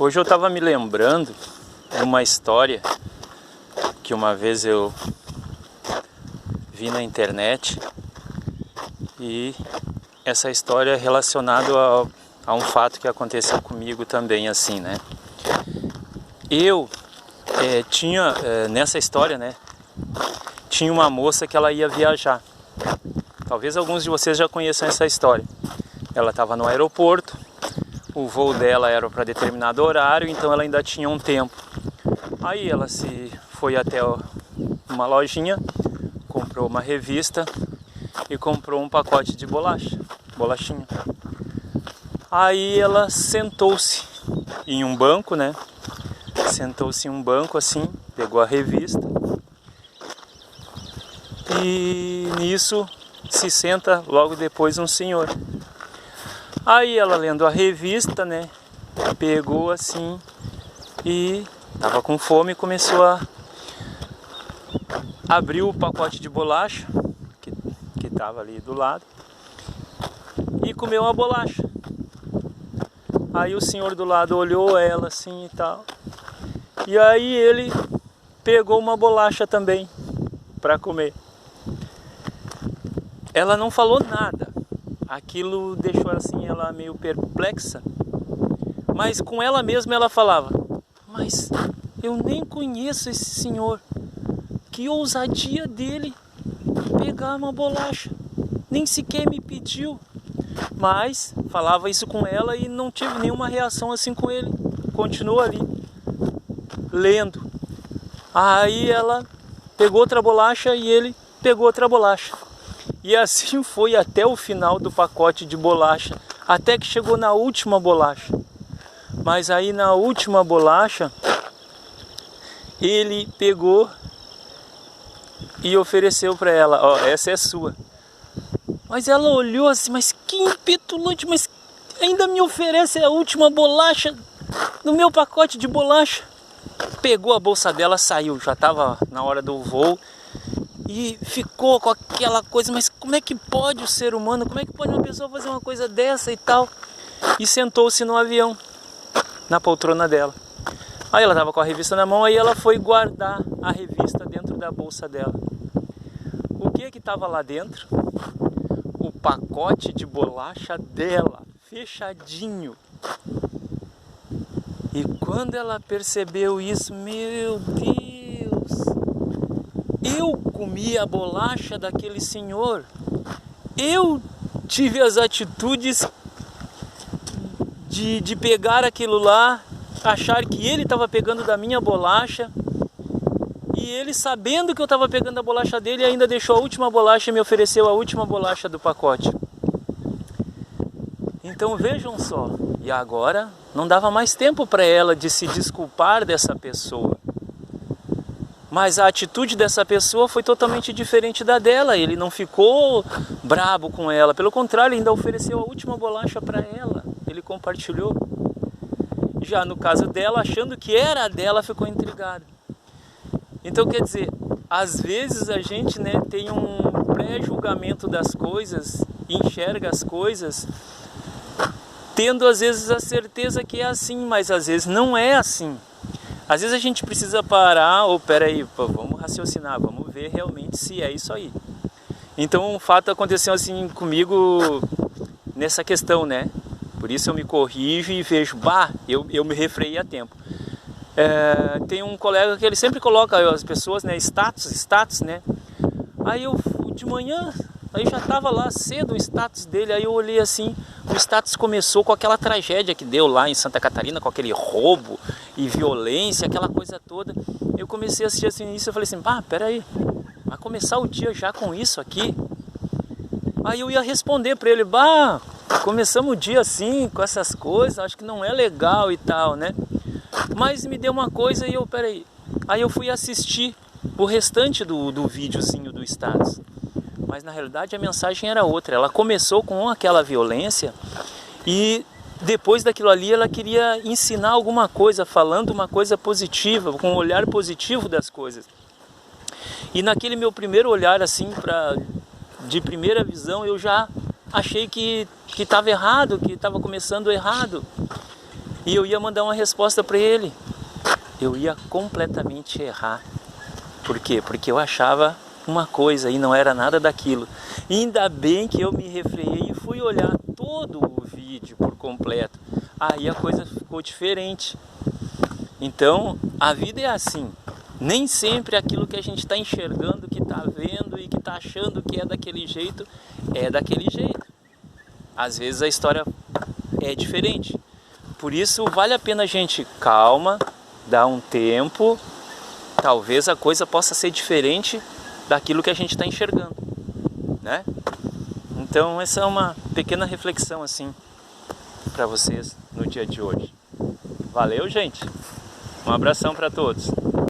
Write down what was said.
Hoje eu estava me lembrando de uma história que uma vez eu vi na internet, e essa história é relacionada a um fato que aconteceu comigo também, assim, né? Eu tinha, nessa história, né, tinha uma moça que ela ia viajar. Talvez alguns de vocês já conheçam essa história. Ela estava no aeroporto, o voo dela era para determinado horário, então ela ainda tinha um tempo. Aí ela se foi até uma lojinha, comprou uma revista e comprou um pacote de bolachinha. Aí ela sentou-se em um banco, né? Sentou-se em um banco assim, pegou a revista e nisso se senta logo depois um senhor. Aí ela lendo a revista, né? Pegou assim e tava com fome e começou a abrir o pacote de bolacha que tava ali do lado e comeu a bolacha. Aí o senhor do lado olhou ela assim e tal. E aí ele pegou uma bolacha também para comer. Ela não falou nada. Aquilo deixou assim ela meio perplexa. Mas com ela mesma ela falava: mas eu nem conheço esse senhor. Que ousadia dele pegar uma bolacha. Nem sequer me pediu. Mas falava isso com ela e não tive nenhuma reação assim com ele. Continuou ali, lendo. Aí ela pegou outra bolacha e ele pegou outra bolacha. E assim foi até o final do pacote de bolacha, até que chegou na última bolacha. Mas aí na última bolacha, ele pegou e ofereceu para ela: ó, essa é sua. Mas ela olhou assim, mas que impetulante, mas ainda me oferece a última bolacha no meu pacote de bolacha. Pegou a bolsa dela, saiu, já estava na hora do voo. E ficou com aquela coisa, mas como é que pode o ser humano, como é que pode uma pessoa fazer uma coisa dessa e tal? E sentou-se no avião, na poltrona dela. Aí ela estava com a revista na mão, aí ela foi guardar a revista dentro da bolsa dela. O que estava lá dentro? O pacote de bolacha dela, fechadinho. E quando ela percebeu isso, meu Deus, eu comi a bolacha daquele senhor. Eu tive as atitudes de pegar aquilo lá, achar que ele estava pegando da minha bolacha, e ele, sabendo que eu estava pegando a bolacha dele, ainda deixou a última bolacha e me ofereceu a última bolacha do pacote. Então vejam só, e agora não dava mais tempo para ela de se desculpar dessa pessoa. Mas a atitude dessa pessoa foi totalmente diferente da dela. Ele não ficou brabo com ela, pelo contrário, ele ainda ofereceu a última bolacha para ela. Ele compartilhou. Já no caso dela, achando que era a dela, ficou intrigada. Então, quer dizer, às vezes a gente, né, tem um pré-julgamento das coisas, enxerga as coisas, tendo às vezes a certeza que é assim, mas às vezes não é assim. Às vezes a gente precisa parar, ou peraí, vamos raciocinar, vamos ver realmente se é isso aí. Então o fato aconteceu assim comigo nessa questão, né? Por isso eu me corrijo e vejo, eu me refreiei a tempo. Tem um colega que ele sempre coloca as pessoas, né, status, né? Aí eu, de manhã, aí já estava lá cedo o status dele, aí eu olhei assim, o status começou com aquela tragédia que deu lá em Santa Catarina, com aquele roubo e violência, aquela coisa toda. Eu comecei a assistir assim isso, eu falei assim, peraí, vai começar o dia já com isso aqui? Aí eu ia responder para ele, começamos o dia assim, com essas coisas, acho que não é legal e tal, né? Mas me deu uma coisa e peraí. Aí eu fui assistir o restante do videozinho do status. Mas na realidade a mensagem era outra. Ela começou com aquela violência e depois daquilo ali ela queria ensinar alguma coisa, falando uma coisa positiva, com um olhar positivo das coisas. E naquele meu primeiro olhar assim, de primeira visão, eu já achei que estava errado, que estava começando errado. e eu ia mandar uma resposta para ele. Eu ia completamente errar. Por quê? Porque eu achava uma coisa e não era nada daquilo. E ainda bem que eu me refreiei e fui olhar todo o vídeo por completo. Aí a coisa ficou diferente. Então, a vida é assim. Nem sempre aquilo que a gente está enxergando, que está vendo e que está achando que é daquele jeito, é daquele jeito. Às vezes a história é diferente. Por isso vale a pena a gente calma, dar um tempo. Talvez a coisa possa ser diferente daquilo que a gente está enxergando, né? Então essa é uma pequena reflexão assim para vocês no dia de hoje. Valeu, gente! Um abração para todos!